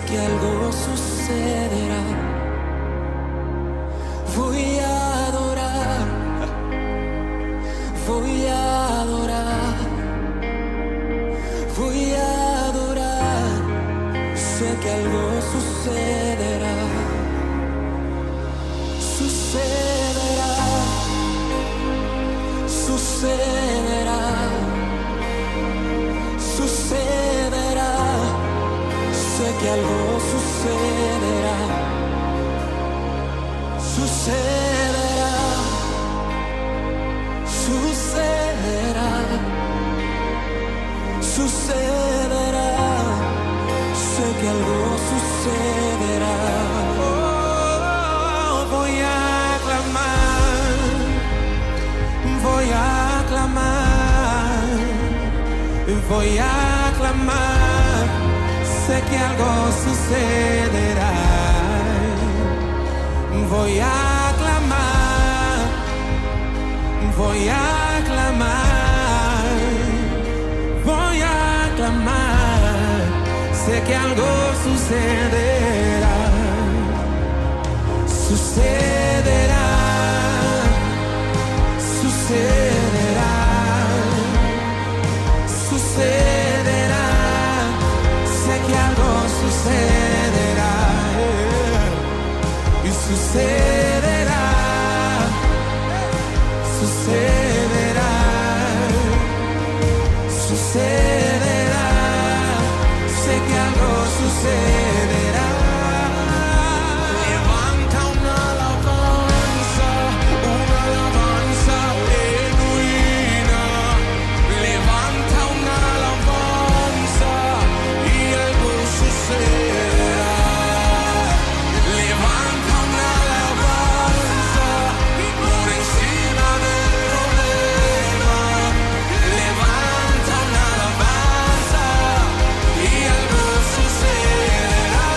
que algo sucederá. Voy a adorar, voy a adorar, voy a adorar. Sé que algo sucederá, sucederá, sucederá, sucederá. Sé que algo sucederá, sucederá, sucederá, sucederá. Sé que algo sucederá. Oh, voy a clamar, voy a clamar, voy a clamar. Sé que algo sucederá. Voy a clamar, voy a clamar, voy a clamar. Sé que algo sucederá, sucederá, sucederá, sucederá. Sé que algo sucederá, y sucederá, sucederá, sucederá. Sé que algo sucederá. Levanta una alabanza genuina. Levanta una alabanza y algo sucederá. Levanta una alabanza por encima del problema. Levanta una alabanza y algo sucederá.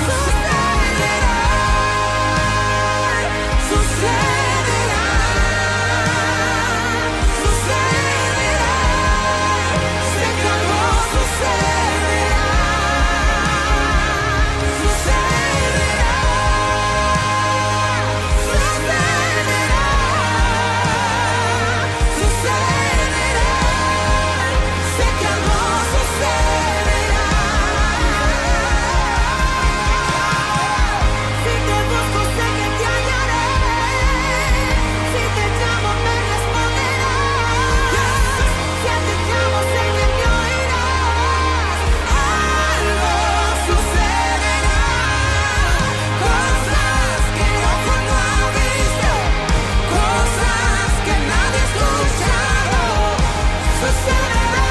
Sucederá, sucederá, sucederá. Sé que algo sucederá, sucederá, sucederá, sucederá. Sé que algo sucederá. Si te busco sé que te hallaré. Si te llamo me responderás. Si a ti llamo sé que me oirás. Algo sucederá. Cosas que ojo no ha visto, cosas que nadie ha escuchado. Sucederá,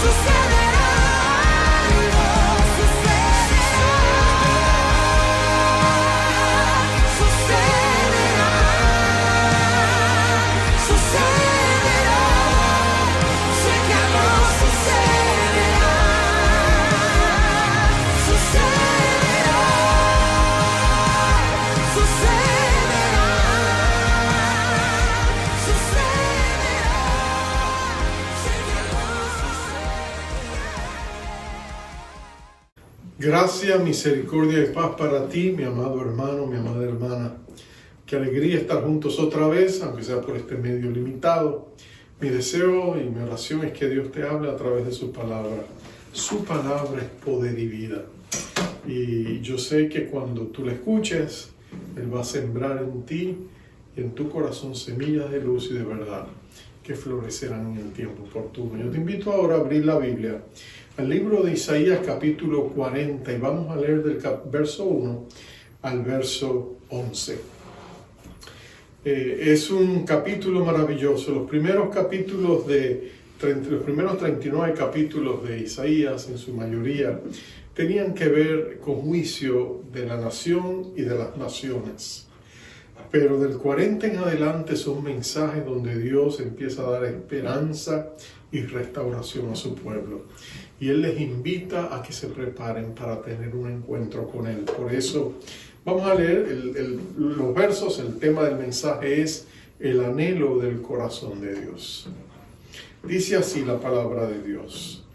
sucederá, algo sucederá, sucederá, sucederá. Sé que algo sucederá, sucederá, sucederá, sucederá. Sé que algo Gracia, misericordia y paz para ti, mi amado hermano, mi amada hermana. Qué alegría estar juntos otra vez, aunque sea por este medio limitado. Mi deseo y mi oración es que Dios te hable a través de su palabra. Su palabra es poder y vida. Y yo sé que cuando tú la escuches, Él va a sembrar en ti y en tu corazón semillas de luz y de verdad que florecerán en el tiempo oportuno. Yo te invito ahora a abrir la Biblia al libro de Isaías capítulo 40 y vamos a leer del verso 1 al verso 11. Es un capítulo maravilloso. Los primeros 39 capítulos de Isaías, en su mayoría, tenían que ver con juicio de la nación y de las naciones. Pero del 40 en adelante son mensajes donde Dios empieza a dar esperanza y restauración a su pueblo. Y Él les invita a que se preparen para tener un encuentro con Él. Por eso vamos a leer los versos. El tema del mensaje es el anhelo del corazón de Dios. Dice así la palabra de Dios: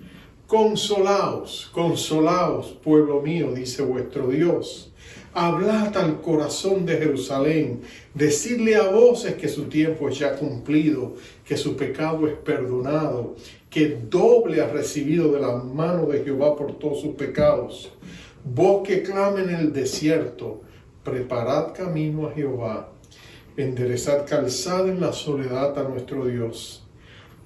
Consolaos, consolaos, pueblo mío, dice vuestro Dios. Hablad al corazón de Jerusalén, decidle a voces que su tiempo es ya cumplido, que su pecado es perdonado, que doble ha recibido de la mano de Jehová por todos sus pecados. Vos que clame en el desierto, preparad camino a Jehová, enderezad calzada en la soledad a nuestro Dios.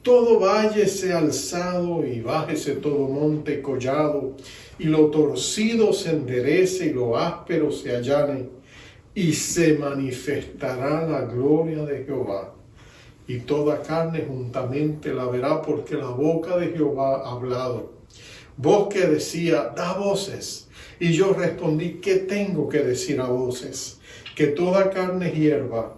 Todo valle sea alzado y bájese todo monte y collado, y lo torcido se enderece y lo áspero se allane, y se manifestará la gloria de Jehová. Y toda carne juntamente la verá, porque la boca de Jehová ha hablado. Vos que decía, da voces, y yo respondí, ¿qué tengo que decir a voces? Que toda carne es hierba,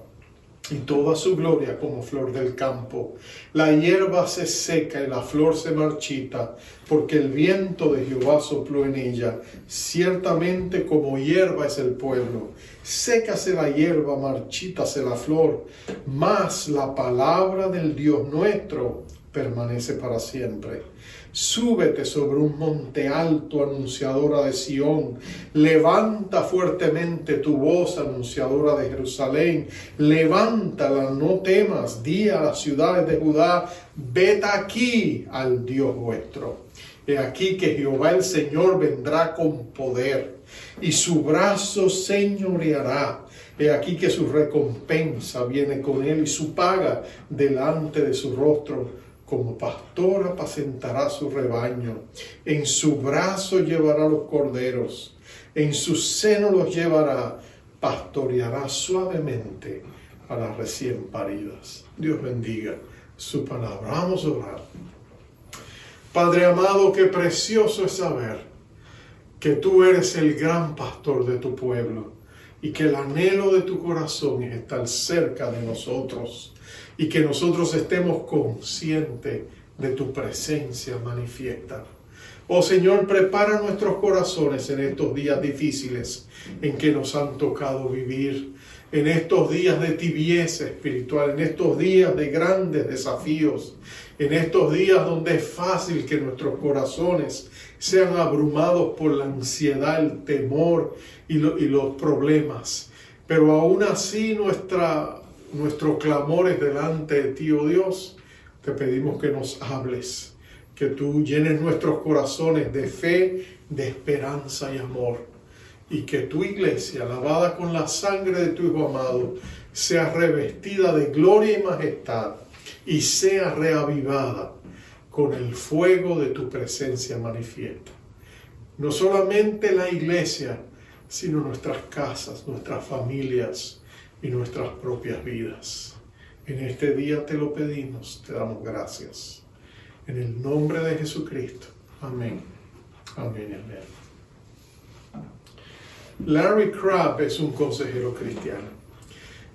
y toda su gloria como flor del campo. La hierba se seca y la flor se marchita, porque el viento de Jehová sopló en ella. Ciertamente como hierba es el pueblo. Sécase la hierba, marchítase la flor, mas la palabra del Dios nuestro permanece para siempre. Súbete sobre un monte alto, anunciadora de Sión. Levanta fuertemente tu voz, anunciadora de Jerusalén. Levántala, no temas. Di a las ciudades de Judá, ved aquí al Dios vuestro. He aquí que Jehová el Señor vendrá con poder, y su brazo señoreará. He aquí que su recompensa viene con él, y su paga delante de su rostro. Como pastor apacentará su rebaño, en su brazo llevará los corderos, en su seno los llevará, pastoreará suavemente a las recién paridas. Dios bendiga su palabra. Vamos a orar. Padre amado, qué precioso es saber que tú eres el gran pastor de tu pueblo y que el anhelo de tu corazón es estar cerca de nosotros. Y que nosotros estemos conscientes de tu presencia manifiesta. Oh Señor, prepara nuestros corazones en estos días difíciles en que nos han tocado vivir. En estos días de tibieza espiritual, en estos días de grandes desafíos, en estos días donde es fácil que nuestros corazones sean abrumados por la ansiedad, el temor y los problemas. Pero aún así nuestro clamor es delante de ti, oh Dios. Te pedimos que nos hables, que tú llenes nuestros corazones de fe, de esperanza y amor, y que tu iglesia, lavada con la sangre de tu Hijo amado, sea revestida de gloria y majestad y sea reavivada con el fuego de tu presencia manifiesta. No solamente la iglesia, sino nuestras casas, nuestras familias y nuestras propias vidas. En este día te lo pedimos, te damos gracias. En el nombre de Jesucristo. Amén. Amén y amén. Larry Crabb es un consejero cristiano.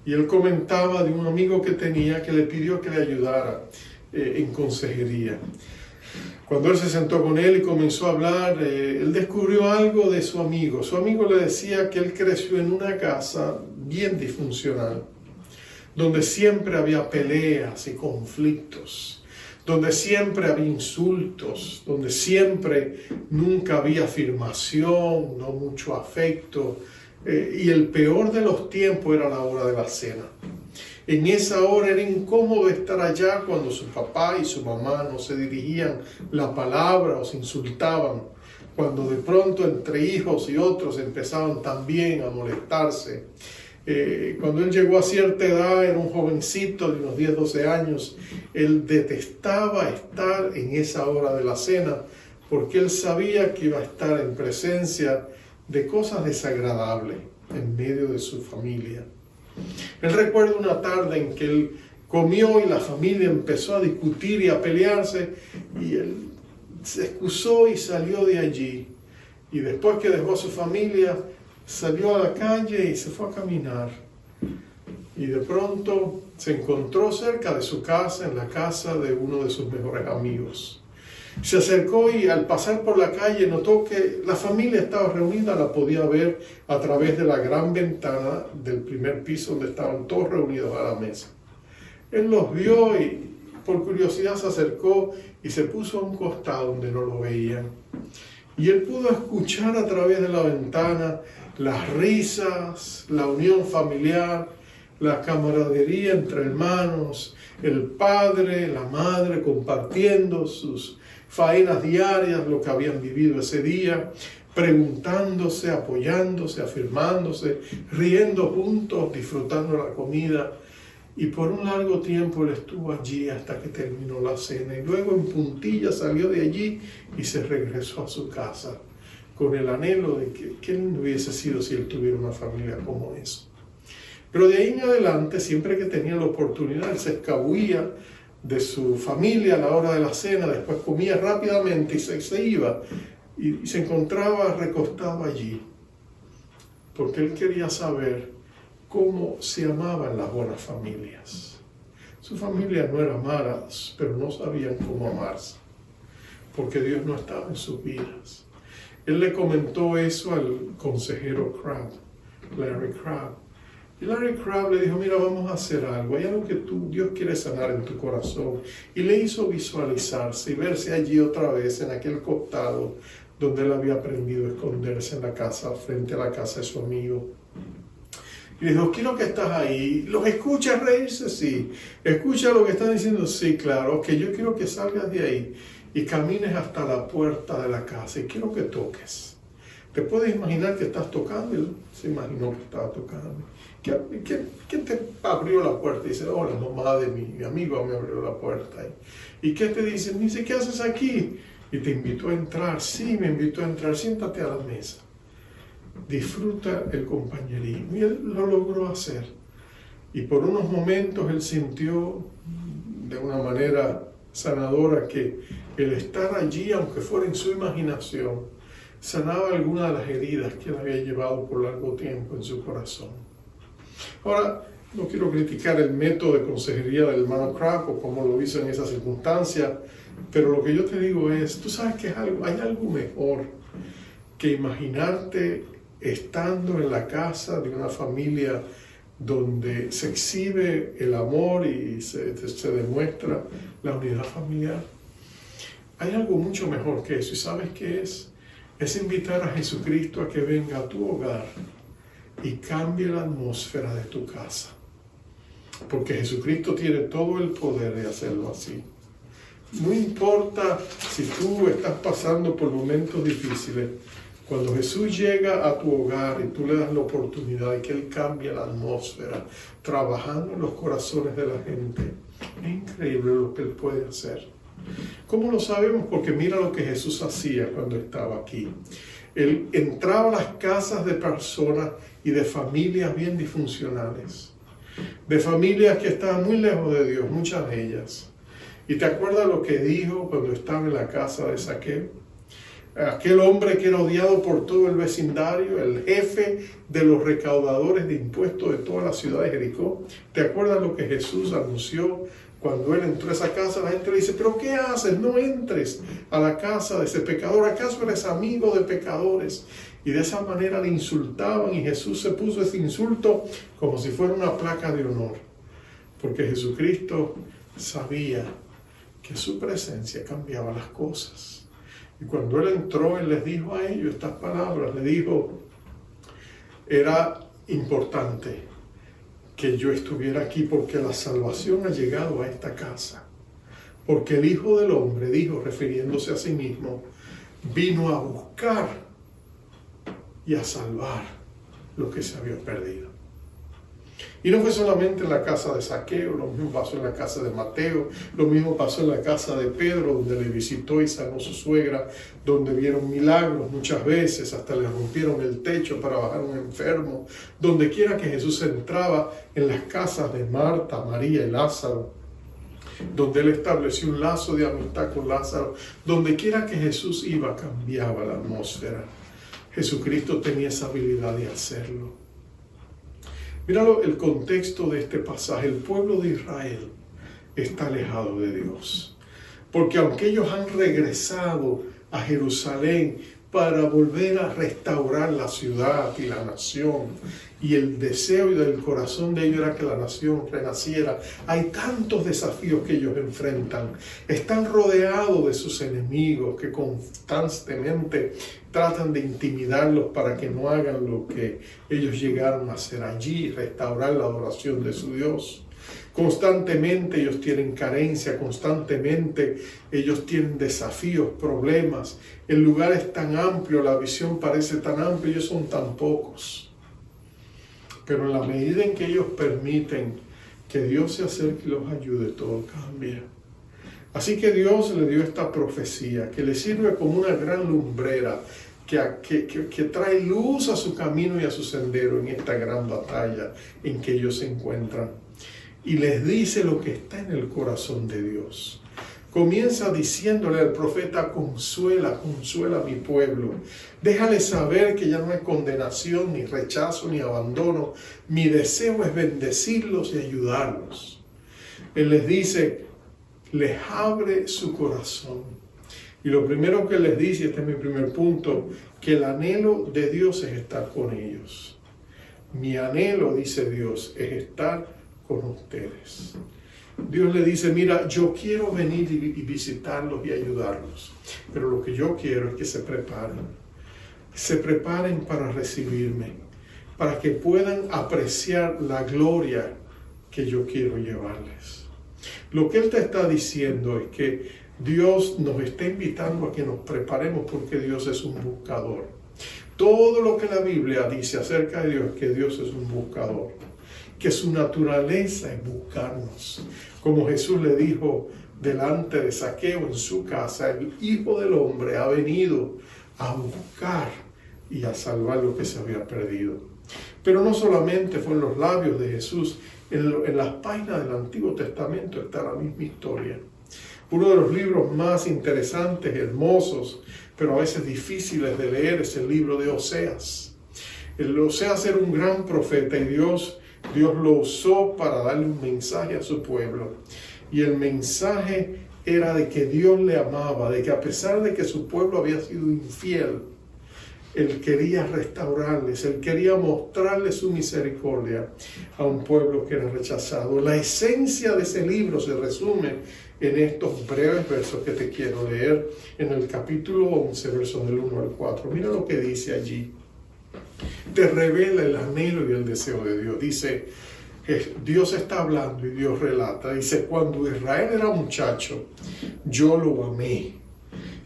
Y él comentaba de un amigo que tenía que le pidió que le ayudara en consejería. Cuando él se sentó con él y comenzó a hablar, él descubrió algo de su amigo. Su amigo le decía que él creció en una casa bien disfuncional, donde siempre había peleas y conflictos, donde siempre había insultos, donde nunca había afirmación, no mucho afecto, y el peor de los tiempos era la hora de la cena. En esa hora era incómodo estar allá cuando su papá y su mamá no se dirigían la palabra o se insultaban, cuando de pronto entre hijos y otros empezaban también a molestarse. Cuando él llegó a cierta edad, era un jovencito de unos 10, 12 años, él detestaba estar en esa hora de la cena porque él sabía que iba a estar en presencia de cosas desagradables en medio de su familia. Él recuerda una tarde en que él comió y la familia empezó a discutir y a pelearse y él se excusó y salió de allí. Y después que dejó a su familia, salió a la calle y se fue a caminar. Y de pronto se encontró cerca de su casa, en la casa de uno de sus mejores amigos. Se acercó y al pasar por la calle notó que la familia estaba reunida, la podía ver a través de la gran ventana del primer piso donde estaban todos reunidos a la mesa. Él los vio y por curiosidad se acercó y se puso a un costado donde no lo veían. Y él pudo escuchar a través de la ventana las risas, la unión familiar, la camaradería entre hermanos, el padre, la madre compartiendo sus faenas diarias, lo que habían vivido ese día, preguntándose, apoyándose, afirmándose, riendo juntos, disfrutando la comida. Y por un largo tiempo él estuvo allí hasta que terminó la cena. Y luego en puntilla salió de allí y se regresó a su casa con el anhelo de que qué lindo hubiese sido si él tuviera una familia como esa. Pero de ahí en adelante, siempre que tenía la oportunidad, él se escabullía de su familia a la hora de la cena, después comía rápidamente y se iba y se encontraba recostado allí, porque él quería saber cómo se amaban las buenas familias. Su familia no era mala, pero no sabían cómo amarse, porque Dios no estaba en sus vidas. Él le comentó eso al consejero Crabb, Larry Crabb. Y Larry Crabb le dijo, mira, vamos a hacer algo. Hay algo que Dios quiere sanar en tu corazón. Y le hizo visualizarse y verse allí otra vez, en aquel costado donde él había aprendido a esconderse en la casa, frente a la casa de su amigo. Y le dijo, quiero que estás ahí. ¿Los escuchas reírse? Sí. ¿Escucha lo que están diciendo? Sí, claro. Ok, yo quiero que salgas de ahí y camines hasta la puerta de la casa y quiero que toques. ¿Te puedes imaginar que estás tocando? Él se imaginó que estaba tocando. ¿Quién te abrió la puerta? Y dice, oh, la mamá de mi amigo me abrió la puerta. ¿Y qué te dice? Me dice, ¿qué haces aquí? Y te invitó a entrar. Sí, me invitó a entrar. Siéntate a la mesa. Disfruta el compañerismo. Y él lo logró hacer. Y por unos momentos él sintió de una manera sanadora que el estar allí, aunque fuera en su imaginación, sanaba algunas de las heridas que él había llevado por largo tiempo en su corazón. Ahora, no quiero criticar el método de consejería del hermano Crabb o cómo lo hizo en esa circunstancia, pero lo que yo te digo es, tú sabes que hay algo mejor que imaginarte estando en la casa de una familia donde se exhibe el amor y se demuestra la unidad familiar. Hay algo mucho mejor que eso, ¿y sabes qué es? Es invitar a Jesucristo a que venga a tu hogar y cambie la atmósfera de tu casa. Porque Jesucristo tiene todo el poder de hacerlo así. No importa si tú estás pasando por momentos difíciles, cuando Jesús llega a tu hogar y tú le das la oportunidad de que Él cambie la atmósfera, trabajando en los corazones de la gente, es increíble lo que Él puede hacer. ¿Cómo lo sabemos? Porque mira lo que Jesús hacía cuando estaba aquí. Él entraba a las casas de personas y de familias bien disfuncionales, de familias que estaban muy lejos de Dios, muchas de ellas. ¿Y te acuerdas lo que dijo cuando estaba en la casa de Zaqueo? Aquel hombre que era odiado por todo el vecindario, el jefe de los recaudadores de impuestos de toda la ciudad de Jericó. ¿Te acuerdas lo que Jesús anunció cuando él entró a esa casa? La gente le dice, ¿pero qué haces? No entres a la casa de ese pecador. ¿Acaso eres amigo de pecadores? Y de esa manera le insultaban y Jesús se puso ese insulto como si fuera una placa de honor. Porque Jesucristo sabía que su presencia cambiaba las cosas. Y cuando Él entró, Él les dijo a ellos estas palabras. Le dijo, era importante que yo estuviera aquí porque la salvación ha llegado a esta casa. Porque el Hijo del Hombre, dijo, refiriéndose a sí mismo, vino a buscar y a salvar lo que se había perdido. Y no fue solamente en la casa de Zaqueo, lo mismo pasó en la casa de Mateo, lo mismo pasó en la casa de Pedro, donde le visitó y sanó su suegra, donde vieron milagros muchas veces, hasta le rompieron el techo para bajar un enfermo. Donde quiera que Jesús entraba, en las casas de Marta, María y Lázaro, donde Él estableció un lazo de amistad con Lázaro, donde quiera que Jesús iba, cambiaba la atmósfera. Jesucristo tenía esa habilidad de hacerlo. Míralo, el contexto de este pasaje. El pueblo de Israel está alejado de Dios. Porque aunque ellos han regresado a Jerusalén para volver a restaurar la ciudad y la nación. Y el deseo del corazón de ellos era que la nación renaciera. Hay tantos desafíos que ellos enfrentan. Están rodeados de sus enemigos que constantemente tratan de intimidarlos para que no hagan lo que ellos llegaron a hacer allí, restaurar la adoración de su Dios. Constantemente ellos tienen carencia, constantemente ellos tienen desafíos, problemas. El lugar es tan amplio, la visión parece tan amplia, ellos son tan pocos. Pero en la medida en que ellos permiten que Dios se acerque y los ayude, todo cambia. Así que Dios le dio esta profecía que le sirve como una gran lumbrera que trae luz a su camino y a su sendero en esta gran batalla en que ellos se encuentran. Y les dice lo que está en el corazón de Dios. Comienza diciéndole al profeta: consuela, consuela a mi pueblo. Déjale saber que ya no hay condenación, ni rechazo, ni abandono. Mi deseo es bendecirlos y ayudarlos. Él les dice, les abre su corazón. Y lo primero que les dice, este es mi primer punto, que el anhelo de Dios es estar con ellos. Mi anhelo, dice Dios, es estar con ustedes. Dios le dice, mira, yo quiero venir y visitarlos y ayudarlos, pero lo que yo quiero es que se preparen para recibirme, para que puedan apreciar la gloria que yo quiero llevarles. Lo que Él te está diciendo es que Dios nos está invitando a que nos preparemos porque Dios es un buscador. Todo lo que la Biblia dice acerca de Dios es que Dios es un buscador, que su naturaleza es buscarnos. Como Jesús le dijo delante de Zaqueo en su casa, el Hijo del Hombre ha venido a buscar y a salvar lo que se había perdido. Pero no solamente fue en los labios de Jesús, en las páginas del Antiguo Testamento está la misma historia. Uno de los libros más interesantes, hermosos, pero a veces difíciles de leer es el libro de Oseas. Oseas era un gran profeta y Dios lo usó para darle un mensaje a su pueblo. Y el mensaje era de que Dios le amaba, de que a pesar de que su pueblo había sido infiel, Él quería restaurarles, Él quería mostrarles su misericordia a un pueblo que era rechazado. La esencia de ese libro se resume en estos breves versos que te quiero leer en el capítulo 11, versos del 1 al 4. Mira lo que dice allí. Te revela el anhelo y el deseo de Dios. Dice, Dios está hablando y Dios relata. Dice, cuando Israel era muchacho, yo lo amé.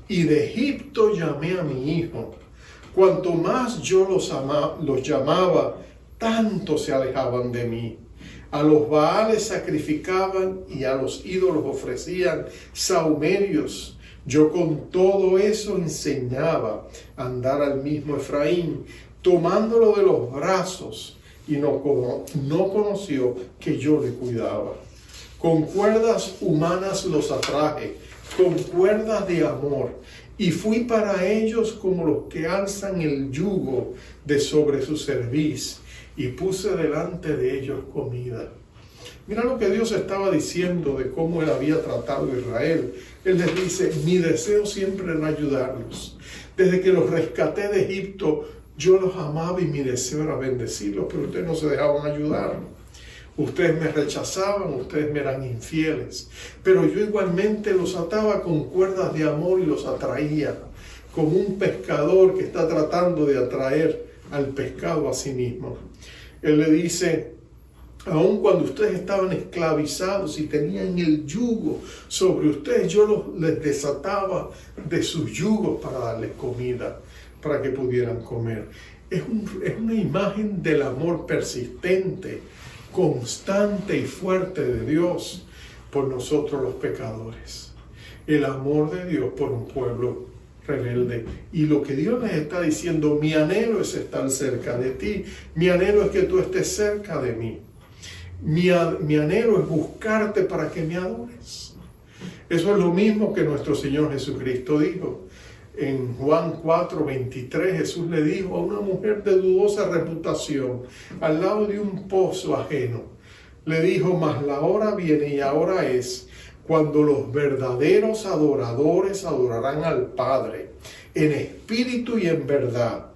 Y de Egipto llamé a mi hijo. Cuanto más yo los llamaba, tanto se alejaban de mí. A los Baales sacrificaban y a los ídolos ofrecían sahumerios. Yo con todo eso enseñaba a andar al mismo Efraín, tomándolo de los brazos, y no conoció que yo le cuidaba. Con cuerdas humanas los atraje, con cuerdas de amor, y fui para ellos como los que alzan el yugo de sobre su cerviz, y puse delante de ellos comida. Mira lo que Dios estaba diciendo de cómo Él había tratado a Israel. Él les dice, mi deseo siempre era ayudarlos. Desde que los rescaté de Egipto, yo los amaba y mi deseo era bendecirlos, pero ustedes no se dejaban ayudar. Ustedes me rechazaban, ustedes me eran infieles. Pero yo igualmente los ataba con cuerdas de amor y los atraía, como un pescador que está tratando de atraer al pescado a sí mismo. Él le dice, aun cuando ustedes estaban esclavizados y tenían el yugo sobre ustedes, yo les desataba de sus yugos para darles comida, para que pudieran comer. Es una imagen del amor persistente, constante y fuerte de Dios por nosotros los pecadores. El amor de Dios por un pueblo rebelde. Y lo que Dios les está diciendo, mi anhelo es estar cerca de ti. Mi anhelo es que tú estés cerca de mí. Mi anhelo es buscarte para que me adores. Eso es lo mismo que nuestro Señor Jesucristo dijo. En Juan 4:23 Jesús le dijo a una mujer de dudosa reputación al lado de un pozo ajeno. Le dijo, mas la hora viene y ahora es cuando los verdaderos adoradores adorarán al Padre en espíritu y en verdad,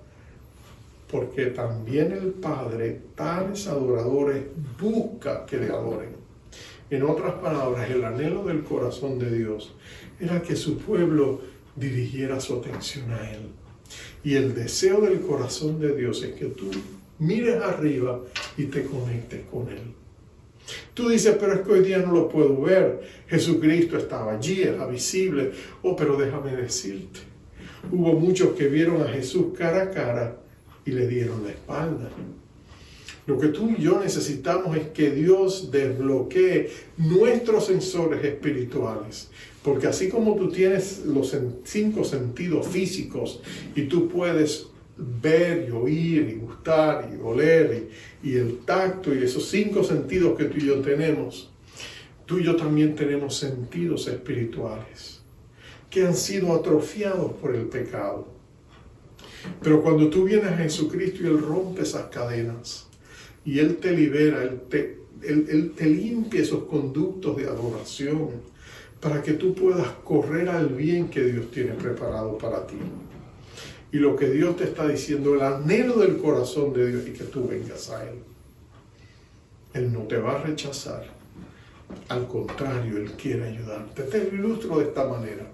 porque también el Padre tales adoradores busca que le adoren. En otras palabras, el anhelo del corazón de Dios era que su pueblo dirigiera su atención a Él. Y el deseo del corazón de Dios es que tú mires arriba y te conectes con Él. Tú dices, pero es que hoy día no lo puedo ver. Jesucristo estaba allí, era visible. Oh, pero déjame decirte, hubo muchos que vieron a Jesús cara a cara y le dieron la espalda. Lo que tú y yo necesitamos es que Dios desbloquee nuestros sensores espirituales. Porque así como tú tienes los 5 sentidos físicos y tú puedes ver y oír y gustar y oler y el tacto y esos 5 sentidos que tú y yo tenemos, tú y yo también tenemos sentidos espirituales que han sido atrofiados por el pecado. Pero cuando tú vienes a Jesucristo y Él rompe esas cadenas y Él te libera, Él te limpia esos conductos de adoración para que tú puedas correr al bien que Dios tiene preparado para ti. Y lo que Dios te está diciendo, el anhelo del corazón de Dios, y que tú vengas a Él. Él no te va a rechazar. Al contrario, Él quiere ayudarte. Te lo ilustro de esta manera.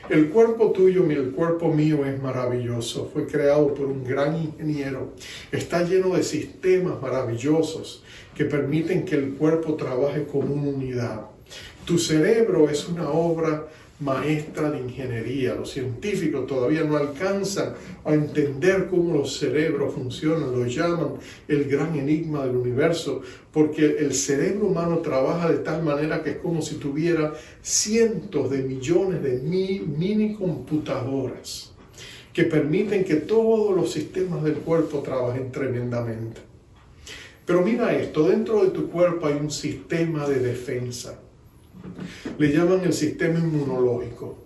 El cuerpo tuyo y el cuerpo mío es maravilloso. Fue creado por un gran ingeniero. Está lleno de sistemas maravillosos que permiten que el cuerpo trabaje como una unidad. Tu cerebro es una obra maestra de ingeniería. Los científicos todavía no alcanzan a entender cómo los cerebros funcionan. Lo llaman el gran enigma del universo, porque el cerebro humano trabaja de tal manera que es como si tuviera cientos de millones de mini computadoras que permiten que todos los sistemas del cuerpo trabajen tremendamente. Pero mira esto, dentro de tu cuerpo hay un sistema de defensa. Le llaman el sistema inmunológico.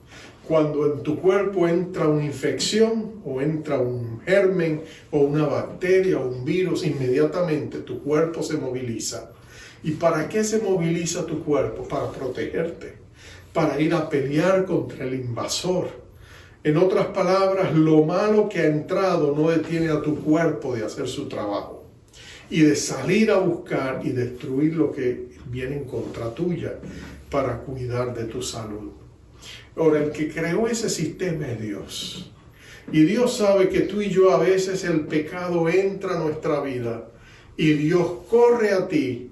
Cuando en tu cuerpo entra una infección o entra un germen o una bacteria o un virus, inmediatamente tu cuerpo se moviliza. ¿Y para qué se moviliza tu cuerpo? Para protegerte, para ir a pelear contra el invasor. En otras palabras, lo malo que ha entrado no detiene a tu cuerpo de hacer su trabajo y de salir a buscar y destruir lo que viene en contra tuya, para cuidar de tu salud. Ahora, el que creó ese sistema es Dios. Y Dios sabe que tú y yo a veces el pecado entra a nuestra vida y Dios corre a ti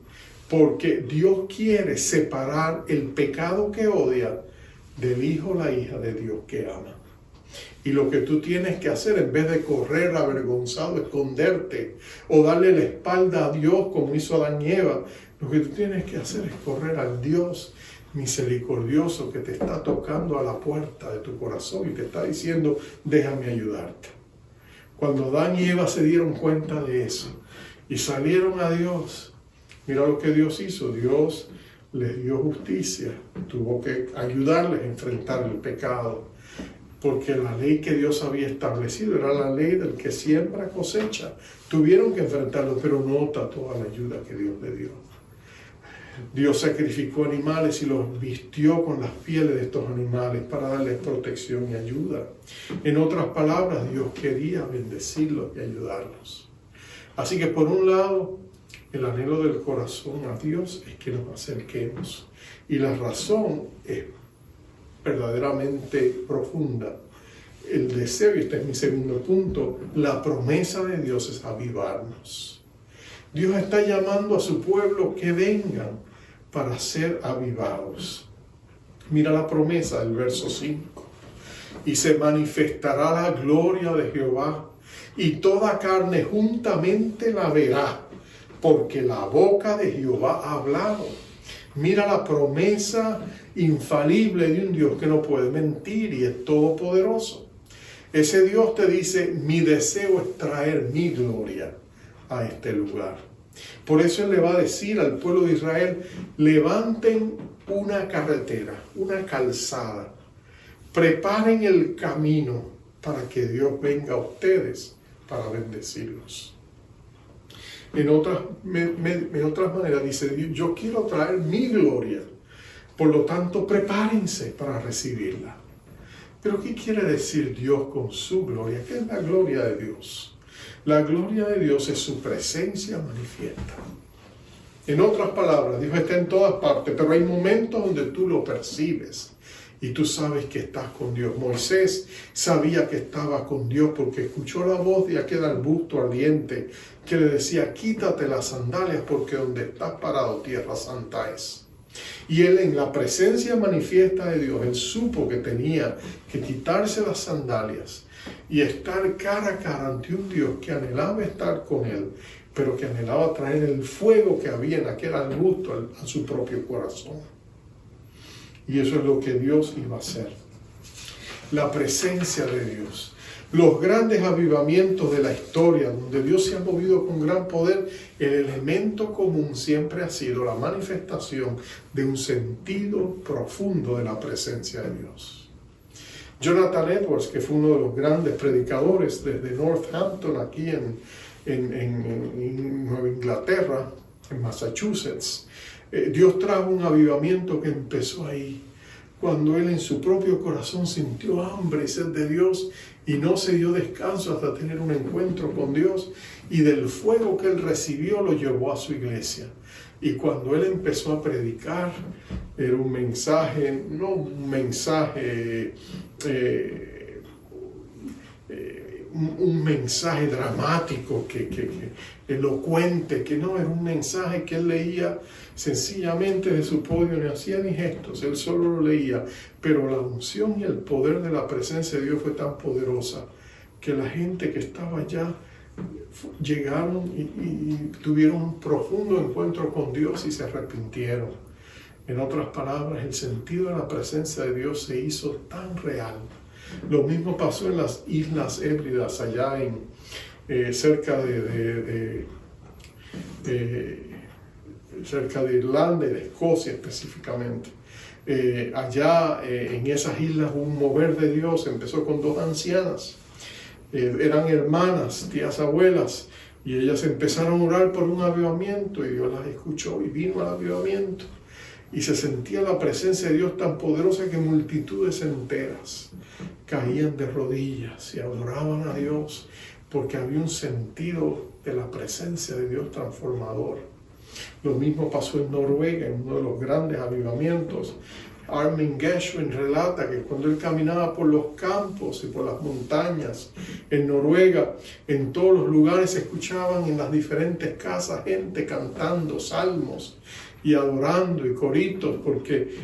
porque Dios quiere separar el pecado que odia del hijo o la hija de Dios que ama. Y lo que tú tienes que hacer, en vez de correr avergonzado, esconderte o darle la espalda a Dios como hizo Adán y Eva, lo que tú tienes que hacer es correr al Dios misericordioso que te está tocando a la puerta de tu corazón y te está diciendo, déjame ayudarte. Cuando Adán y Eva se dieron cuenta de eso y salieron a Dios, mira lo que Dios hizo. Dios les dio justicia, tuvo que ayudarles a enfrentar el pecado, porque la ley que Dios había establecido era la ley del que siembra cosecha. Tuvieron que enfrentarlo, pero nota toda la ayuda que Dios le dio. Dios sacrificó animales y los vistió con las pieles de estos animales para darles protección y ayuda. En otras palabras, Dios quería bendecirlos y ayudarlos. Así que por un lado, el anhelo del corazón a Dios es que nos acerquemos. Y la razón es verdaderamente profunda. El deseo, y este es mi segundo punto, la promesa de Dios es avivarnos. Dios está llamando a su pueblo que vengan para ser avivados. Mira la promesa del verso 5. Y se manifestará la gloria de Jehová, y toda carne juntamente la verá, porque la boca de Jehová ha hablado. Mira la promesa infalible de un Dios que no puede mentir y es todopoderoso. Ese Dios te dice, mi deseo es traer mi gloria a este lugar. Por eso Él le va a decir al pueblo de Israel, levanten una carretera, una calzada, preparen el camino para que Dios venga a ustedes para bendecirlos. En otras maneras dice, yo quiero traer mi gloria, por lo tanto prepárense para recibirla. Pero ¿qué quiere decir Dios con su gloria? ¿Qué es la gloria de Dios? La gloria de Dios es su presencia manifiesta. En otras palabras, Dios está en todas partes, pero hay momentos donde tú lo percibes y tú sabes que estás con Dios. Moisés sabía que estaba con Dios porque escuchó la voz de aquel arbusto ardiente que le decía: quítate las sandalias porque donde estás parado tierra santa es. Y él, en la presencia manifiesta de Dios, él supo que tenía que quitarse las sandalias y estar cara a cara ante un Dios que anhelaba estar con él, pero que anhelaba traer el fuego que había en aquel arbusto a su propio corazón. Y eso es lo que Dios iba a hacer. La presencia de Dios. Los grandes avivamientos de la historia, donde Dios se ha movido con gran poder, el elemento común siempre ha sido la manifestación de un sentido profundo de la presencia de Dios. Jonathan Edwards, que fue uno de los grandes predicadores desde Northampton, aquí en Nueva Inglaterra, en Massachusetts, Dios trajo un avivamiento que empezó ahí, cuando él en su propio corazón sintió hambre y sed de Dios y no se dio descanso hasta tener un encuentro con Dios, y del fuego que él recibió lo llevó a su iglesia. Y cuando él empezó a predicar, era un mensaje, no un mensaje un mensaje dramático, que elocuente, que no, era un mensaje que él leía sencillamente de su podio, ni hacía ni gestos, él solo lo leía, pero la unción y el poder de la presencia de Dios fue tan poderosa que la gente que estaba allá llegaron y tuvieron un profundo encuentro con Dios y se arrepintieron. En otras palabras, el sentido de la presencia de Dios se hizo tan real. Lo mismo pasó en las Islas Hébridas, allá cerca cerca de Irlanda y de Escocia específicamente. Allá en esas islas hubo un mover de Dios. Empezó con dos ancianas, eran hermanas, tías, abuelas, y ellas empezaron a orar por un avivamiento, y Dios las escuchó y vino al avivamiento, y se sentía la presencia de Dios tan poderosa que multitudes enteras caían de rodillas y adoraban a Dios, porque había un sentido de la presencia de Dios transformador. Lo mismo pasó en Noruega, en uno de los grandes avivamientos. Armin Gershwin relata que cuando él caminaba por los campos y por las montañas en Noruega, en todos los lugares se escuchaban en las diferentes casas gente cantando salmos y adorando y coritos, porque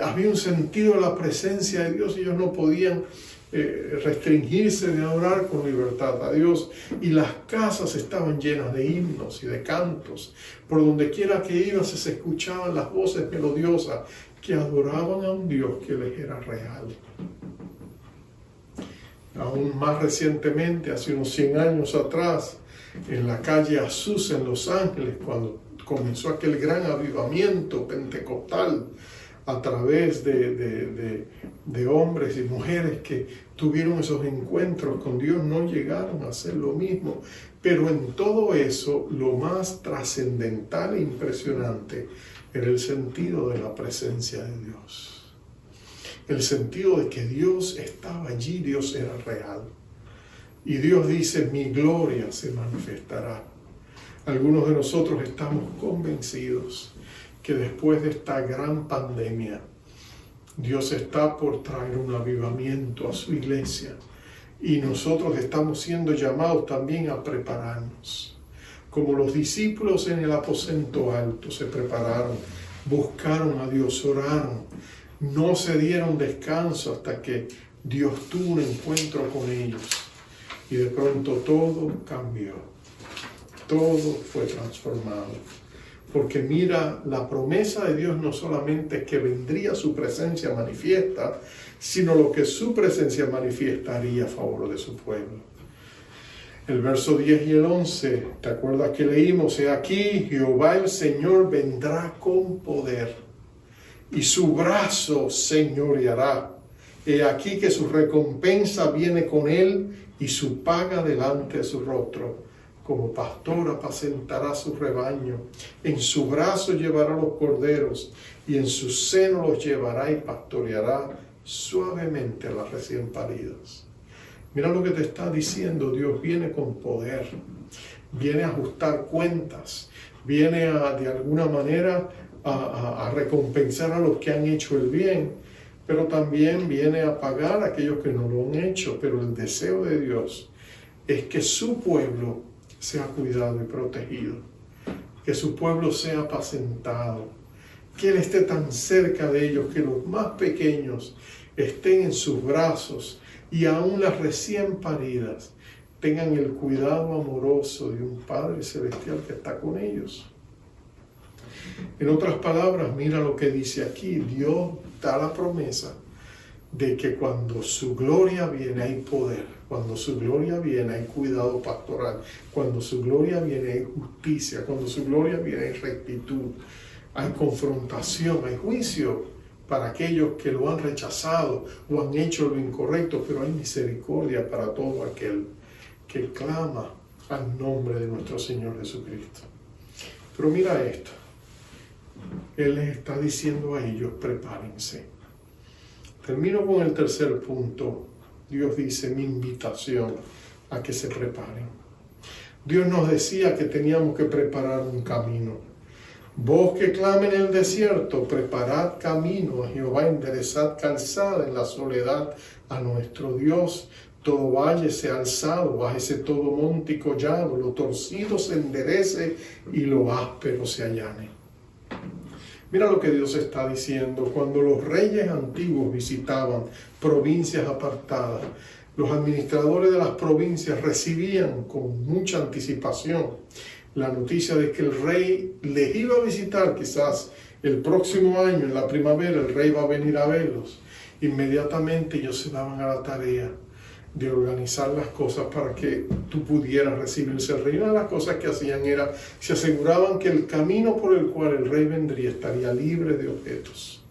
había un sentido de la presencia de Dios y ellos no podían restringirse de adorar con libertad a Dios, y las casas estaban llenas de himnos y de cantos. Por donde quiera que iba se escuchaban las voces melodiosas que adoraban a un Dios que les era real. Aún más recientemente, hace unos 100 años atrás, en la calle Azusa en Los Ángeles, cuando comenzó aquel gran avivamiento pentecostal, a través de hombres y mujeres que tuvieron esos encuentros con Dios, no llegaron a hacer lo mismo. Pero en todo eso, lo más trascendental e impresionante era el sentido de la presencia de Dios. El sentido de que Dios estaba allí, Dios era real. Y Dios dice: mi gloria se manifestará. Algunos de nosotros estamos convencidos que después de esta gran pandemia, Dios está por traer un avivamiento a su iglesia, y nosotros estamos siendo llamados también a prepararnos. Como los discípulos en el aposento alto se prepararon, buscaron a Dios, oraron, no se dieron descanso hasta que Dios tuvo un encuentro con ellos, y de pronto todo cambió, todo fue transformado. Porque mira, la promesa de Dios no solamente es que vendría su presencia manifiesta, sino lo que su presencia manifestaría a favor de su pueblo. El verso 10 y el 11, ¿te acuerdas que leímos? He aquí, Jehová el Señor vendrá con poder, y su brazo señoreará. He aquí que su recompensa viene con él, y su paga delante de su rostro. Como pastor apacentará su rebaño, en su brazo llevará los corderos, y en su seno los llevará y pastoreará suavemente a las recién paridas. Mira lo que te está diciendo. Dios viene con poder, viene a ajustar cuentas, viene de alguna manera a recompensar a los que han hecho el bien, pero también viene a pagar a aquellos que no lo han hecho. Pero el deseo de Dios es que su pueblo sea cuidado y protegido, que su pueblo sea apacentado, que Él esté tan cerca de ellos, que los más pequeños estén en sus brazos y aún las recién paridas tengan el cuidado amoroso de un Padre Celestial que está con ellos. En otras palabras, mira lo que dice aquí. Dios da la promesa de que cuando su gloria viene hay poder, cuando su gloria viene hay cuidado pastoral, cuando su gloria viene hay justicia, cuando su gloria viene hay rectitud, hay confrontación, hay juicio para aquellos que lo han rechazado o han hecho lo incorrecto, pero hay misericordia para todo aquel que clama al nombre de nuestro Señor Jesucristo. Pero mira esto, Él les está diciendo a ellos, prepárense. Termino con el tercer punto. Dios dice, mi invitación a que se preparen. Dios nos decía que teníamos que preparar un camino. Vos que clamen en el desierto, preparad camino a Jehová, enderezad calzada en la soledad a nuestro Dios. Todo valle sea alzado, bájese todo monte y collado, lo torcido se enderece y lo áspero se allane. Mira lo que Dios está diciendo. Cuando los reyes antiguos visitaban provincias apartadas, los administradores de las provincias recibían con mucha anticipación la noticia de que el rey les iba a visitar. Quizás el próximo año, en la primavera, el rey va a venir a verlos. Inmediatamente ellos se daban a la tarea de organizar las cosas para que tú pudieras recibir ese rey. Una de las cosas que hacían era, se aseguraban que el camino por el cual el rey vendría estaría libre de objetos.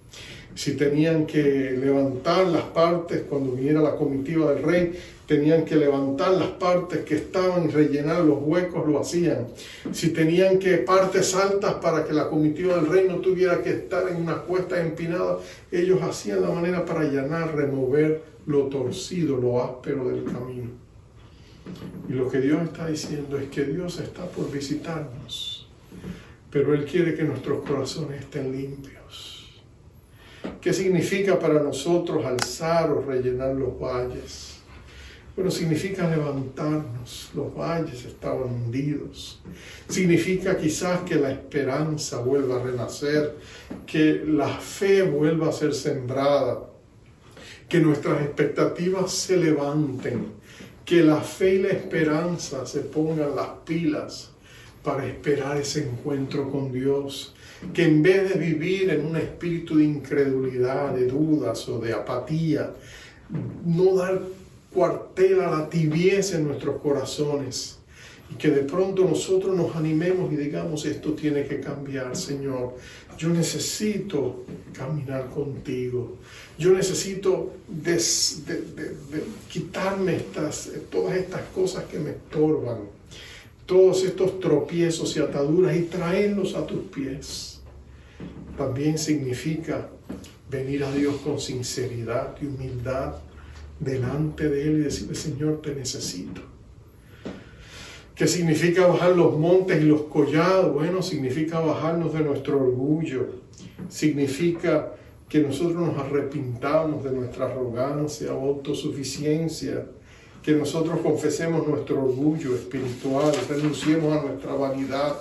Si tenían que levantar las partes, cuando viniera la comitiva del rey, tenían que levantar las partes que estaban y rellenar los huecos, lo hacían. Si tenían que partes altas para que la comitiva del rey no tuviera que estar en unas cuestas empinadas, ellos hacían la manera para allanar, remover lo torcido, lo áspero del camino. Y lo que Dios está diciendo es que Dios está por visitarnos, pero Él quiere que nuestros corazones estén limpios. ¿Qué significa para nosotros alzar o rellenar los valles? Bueno, significa levantarnos. Los valles estaban hundidos. Significa quizás que la esperanza vuelva a renacer, que la fe vuelva a ser sembrada, que nuestras expectativas se levanten, que la fe y la esperanza se pongan las pilas para esperar ese encuentro con Dios, que en vez de vivir en un espíritu de incredulidad, de dudas o de apatía, no dar cuartel a la tibieza en nuestros corazones, y que de pronto nosotros nos animemos y digamos, esto tiene que cambiar, Señor. Yo necesito caminar contigo. Yo necesito quitarme todas estas cosas que me estorban, todos estos tropiezos y ataduras, y traerlos a tus pies. También significa venir a Dios con sinceridad y humildad delante de Él y decirle, Señor, te necesito. ¿Qué significa bajar los montes y los collados? Bueno, significa bajarnos de nuestro orgullo. Significa que nosotros nos arrepintamos de nuestra arrogancia o autosuficiencia, que nosotros confesemos nuestro orgullo espiritual, renunciemos a nuestra vanidad,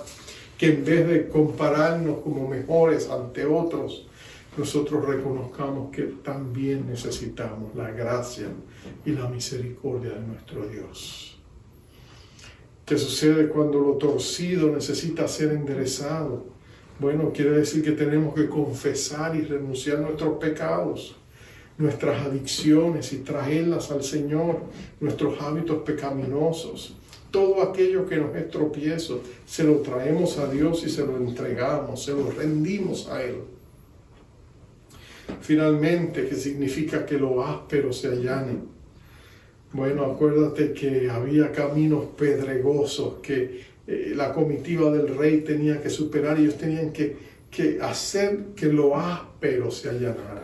que en vez de compararnos como mejores ante otros, nosotros reconozcamos que también necesitamos la gracia y la misericordia de nuestro Dios. ¿Qué sucede cuando lo torcido necesita ser enderezado? Bueno, quiere decir que tenemos que confesar y renunciar a nuestros pecados, nuestras adicciones y traerlas al Señor, nuestros hábitos pecaminosos. Todo aquello que nos es tropiezo, se lo traemos a Dios y se lo entregamos, se lo rendimos a Él. Finalmente, ¿qué significa que lo áspero se allane? Bueno, acuérdate que había caminos pedregosos que la comitiva del rey tenía que superar, y ellos tenían que hacer que lo áspero se allanara.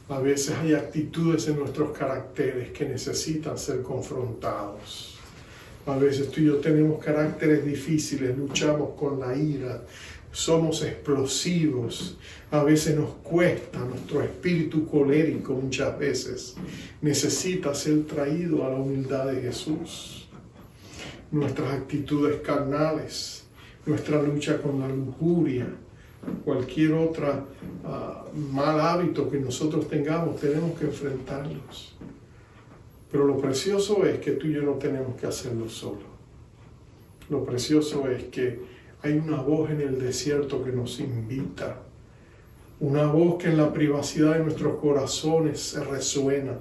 A veces hay actitudes en nuestros caracteres que necesitan ser confrontados. A veces tú y yo tenemos caracteres difíciles, luchamos con la ira, somos explosivos. A veces nos cuesta, nuestro espíritu colérico muchas veces necesita ser traído a la humildad de Jesús. Nuestras actitudes carnales, nuestra lucha con la lujuria, cualquier otro mal hábito que nosotros tengamos, tenemos que enfrentarlos. Pero lo precioso es que tú y yo no tenemos que hacerlo solo. Lo precioso es que hay una voz en el desierto que nos invita, una voz que en la privacidad de nuestros corazones se resuena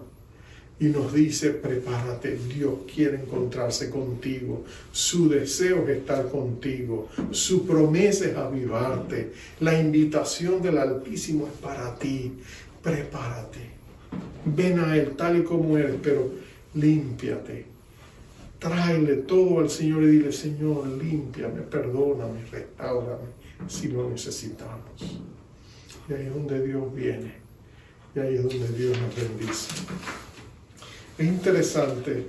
y nos dice: prepárate, Dios quiere encontrarse contigo, su deseo es estar contigo, su promesa es avivarte, la invitación del Altísimo es para ti, prepárate, ven a Él tal y como eres, pero límpiate, tráele todo al Señor y dile: Señor, límpiame, perdóname, restáurame, si lo necesitamos. Y ahí es donde Dios viene, y ahí es donde Dios nos bendice. Es interesante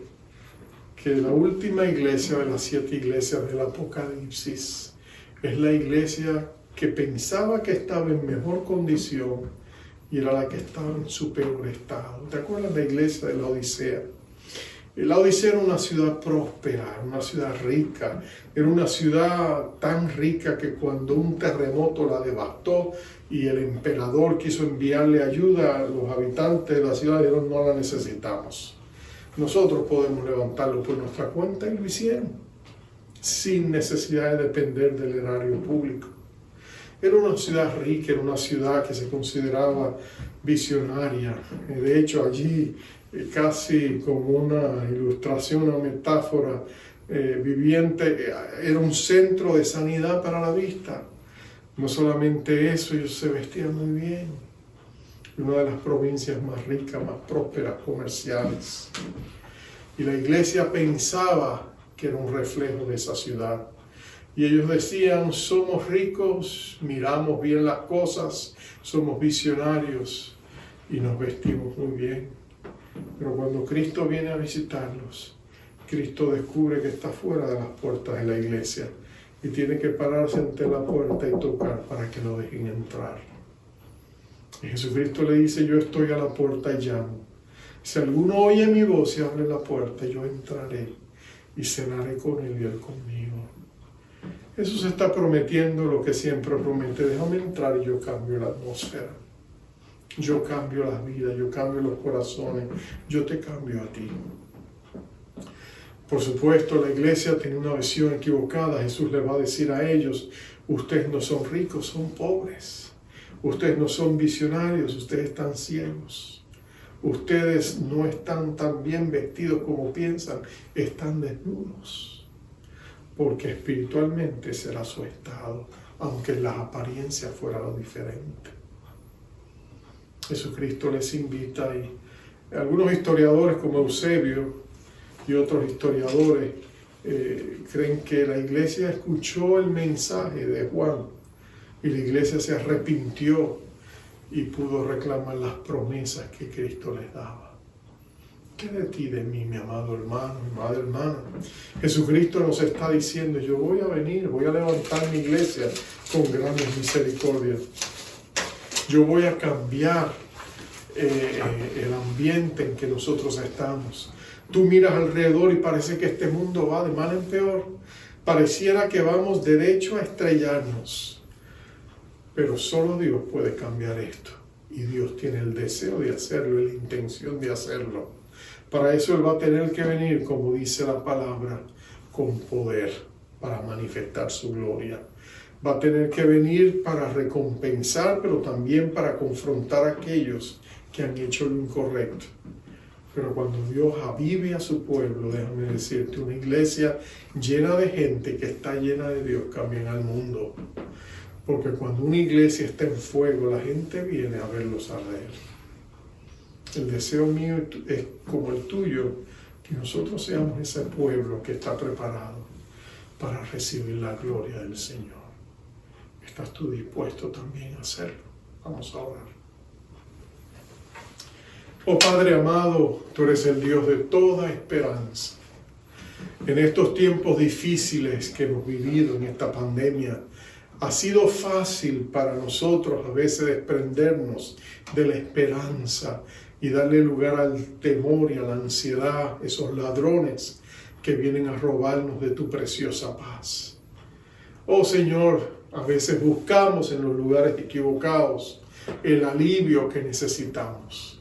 que la última iglesia de las 7 iglesias del Apocalipsis es la iglesia que pensaba que estaba en mejor condición y era la que estaba en su peor estado. ¿Te acuerdas de la iglesia de la Odisea? La Odisea era una ciudad próspera, una ciudad rica, era una ciudad tan rica que cuando un terremoto la devastó y el emperador quiso enviarle ayuda, los habitantes de la ciudad dijeron: no la necesitamos. Nosotros podemos levantarlo por nuestra cuenta, y lo hicieron, sin necesidad de depender del erario público. Era una ciudad rica, era una ciudad que se consideraba visionaria. De hecho, allí, casi como una ilustración, una metáfora viviente, era un centro de sanidad para la vista. No solamente eso, ellos se vestían muy bien. Una de las provincias más ricas, más prósperas, comerciales. Y la iglesia pensaba que era un reflejo de esa ciudad. Y ellos decían: somos ricos, miramos bien las cosas, somos visionarios y nos vestimos muy bien. Pero cuando Cristo viene a visitarlos, Cristo descubre que está fuera de las puertas de la iglesia y tiene que pararse ante la puerta y tocar para que lo dejen entrar. Y Jesucristo le dice: yo estoy a la puerta y llamo. Si alguno oye mi voz y abre la puerta, yo entraré y cenaré con él y él conmigo. Jesús está prometiendo lo que siempre promete: déjame entrar y yo cambio la atmósfera. Yo cambio las vidas, yo cambio los corazones, yo te cambio a ti. Por supuesto, la iglesia tiene una visión equivocada. Jesús le va a decir a ellos: ustedes no son ricos, son pobres. Ustedes no son visionarios, ustedes están ciegos. Ustedes no están tan bien vestidos como piensan, están desnudos. Porque espiritualmente será su estado, aunque en las apariencias fuera lo diferente. Jesucristo les invita, y algunos historiadores como Eusebio y otros historiadores creen que la iglesia escuchó el mensaje de Juan y la iglesia se arrepintió y pudo reclamar las promesas que Cristo les daba. ¿Qué de ti, de mí, mi amado hermano, mi amada hermana? Jesucristo nos está diciendo: yo voy a venir, voy a levantar mi iglesia con grandes misericordias. Yo voy a cambiar el ambiente en que nosotros estamos. Tú miras alrededor y parece que este mundo va de mal en peor. Pareciera que vamos derecho a estrellarnos. Pero solo Dios puede cambiar esto. Y Dios tiene el deseo de hacerlo y la intención de hacerlo. Para eso Él va a tener que venir, como dice la palabra, con poder para manifestar su gloria. Va a tener que venir para recompensar, pero también para confrontar a aquellos que han hecho lo incorrecto. Pero cuando Dios avive a su pueblo, déjame decirte, una iglesia llena de gente que está llena de Dios cambia al mundo. Porque cuando una iglesia está en fuego, la gente viene a verlos arder. El deseo mío es como el tuyo, que nosotros seamos ese pueblo que está preparado para recibir la gloria del Señor. ¿Estás tú dispuesto también a hacerlo? Vamos a orar. Oh Padre amado, tú eres el Dios de toda esperanza. En estos tiempos difíciles que hemos vivido en esta pandemia, ha sido fácil para nosotros a veces desprendernos de la esperanza y darle lugar al temor y a la ansiedad, esos ladrones que vienen a robarnos de tu preciosa paz. Oh Señor, a veces buscamos en los lugares equivocados el alivio que necesitamos.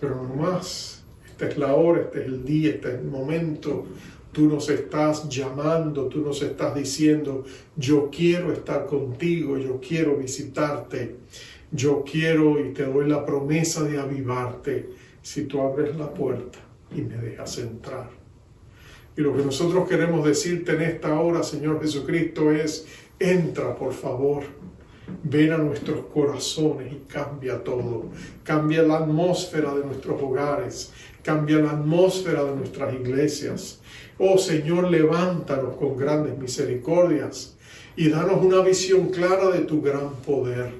Pero no más, esta es la hora, este es el día, este es el momento. Tú nos estás llamando, tú nos estás diciendo, yo quiero estar contigo, yo quiero visitarte, yo quiero y te doy la promesa de avivarte si tú abres la puerta y me dejas entrar. Y lo que nosotros queremos decirte en esta hora, Señor Jesucristo, es, entra por favor, ven a nuestros corazones y cambia todo. Cambia la atmósfera de nuestros hogares, cambia la atmósfera de nuestras iglesias. Oh Señor, levántanos con grandes misericordias y danos una visión clara de tu gran poder.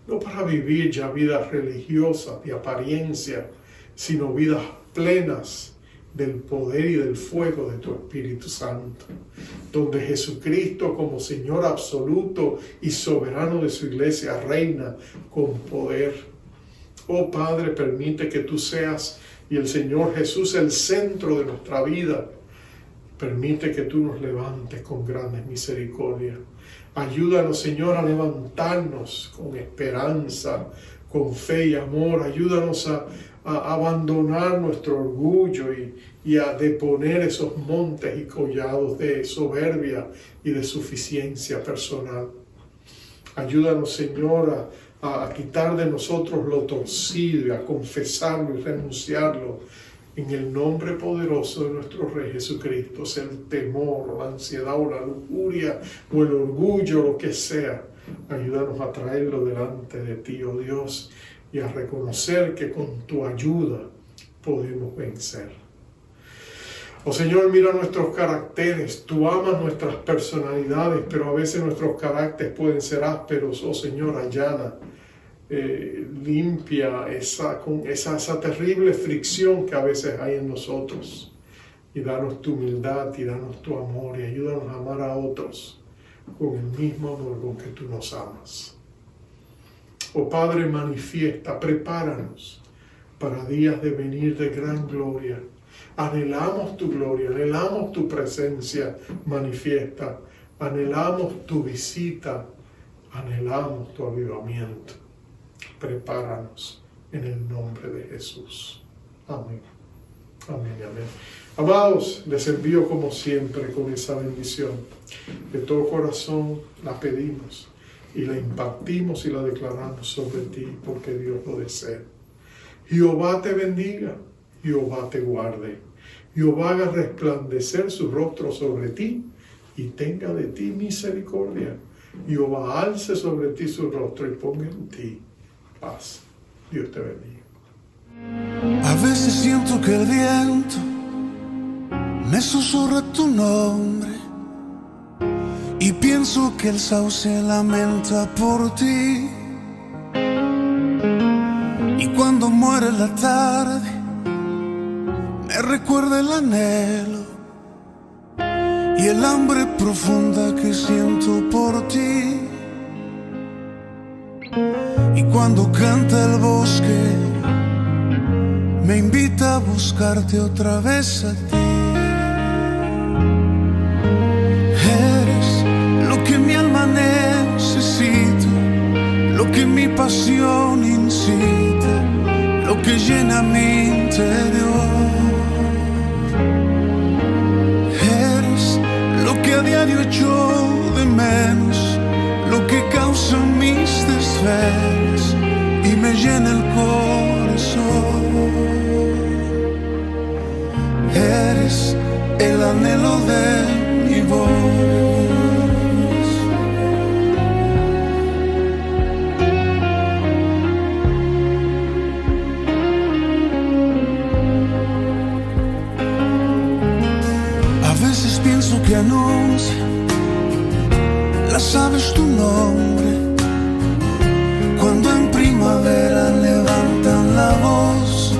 No para vivir ya vidas religiosas de apariencia, sino vidas plenas del poder y del fuego de tu Espíritu Santo, donde Jesucristo como Señor absoluto y soberano de su iglesia reina con poder. Oh Padre, permite que tú seas y el Señor Jesús el centro de nuestra vida. Permite que tú nos levantes con grandes misericordias. Ayúdanos, Señor, a levantarnos con esperanza, con fe y amor. Ayúdanos a abandonar nuestro orgullo y a deponer esos montes y collados de soberbia y de suficiencia personal. Ayúdanos, Señor, a quitar de nosotros lo torcido, a confesarlo y renunciarlo en el nombre poderoso de nuestro Rey Jesucristo. Sea el temor, o la ansiedad, o la lujuria, o el orgullo, lo que sea. Ayúdanos a traerlo delante de ti, oh Dios, y a reconocer que con tu ayuda podemos vencer. Oh Señor, mira nuestros caracteres. Tú amas nuestras personalidades, pero a veces nuestros caracteres pueden ser ásperos. Oh Señor, allana, limpia esa terrible fricción que a veces hay en nosotros. Y danos tu humildad y danos tu amor y ayúdanos a amar a otros con el mismo amor con que tú nos amas. Oh Padre, manifiesta, prepáranos para días de venir de gran gloria. Anhelamos tu gloria, anhelamos tu presencia manifiesta, anhelamos tu visita, anhelamos tu avivamiento. Prepáranos en el nombre de Jesús. Amén. Amén, amén. Amados, les envío como siempre con esa bendición. De todo corazón la pedimos y la impartimos y la declaramos sobre ti porque Dios lo desea. Jehová te bendiga, Jehová te guarde, Jehová haga resplandecer su rostro sobre ti y tenga de ti misericordia. Jehová alce sobre ti su rostro y ponga en ti paz. Dios te bendiga. A veces siento que el viento me susurra tu nombre y pienso que el sauce lamenta por ti. Y cuando muere la tarde me recuerda el anhelo y el hambre profunda que siento por ti. Y cuando canta el bosque me invita a buscarte otra vez a ti. Eres lo que mi alma necesita, lo que mi pasión incita, lo que llena mi interior. Eres lo que a diario echo de menos, lo que causa mis desvelos y me llena el corazón. Eres el anhelo de mi voz. A veces pienso que anuncia las aves tu nombre, cuando en primavera levantan la voz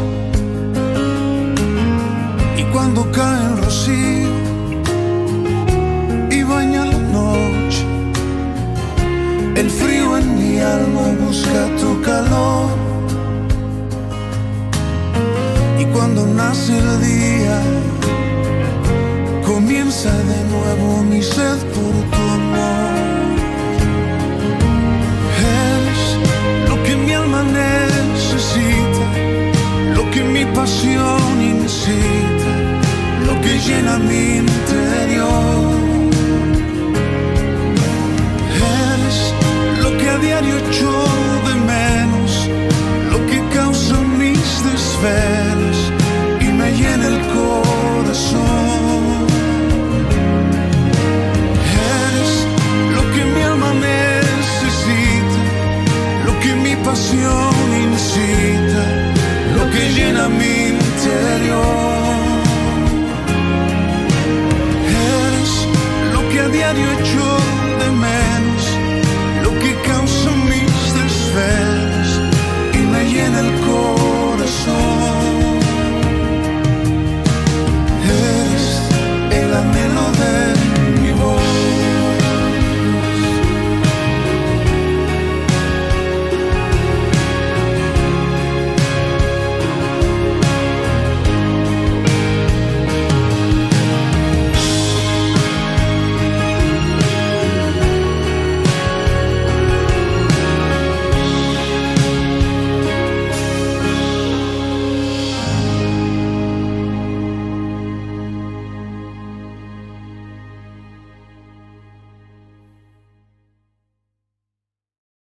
mi sed por tu amor. Eres lo que mi alma necesita, lo que mi pasión incita, lo que llena mi interior. Eres lo que a diario echo de menos, lo que causa mis desvelos y me llena el corazón. Eres lo que mi alma necesita, lo que mi pasión incita, lo que llena mi interior. Eres lo que a diario echo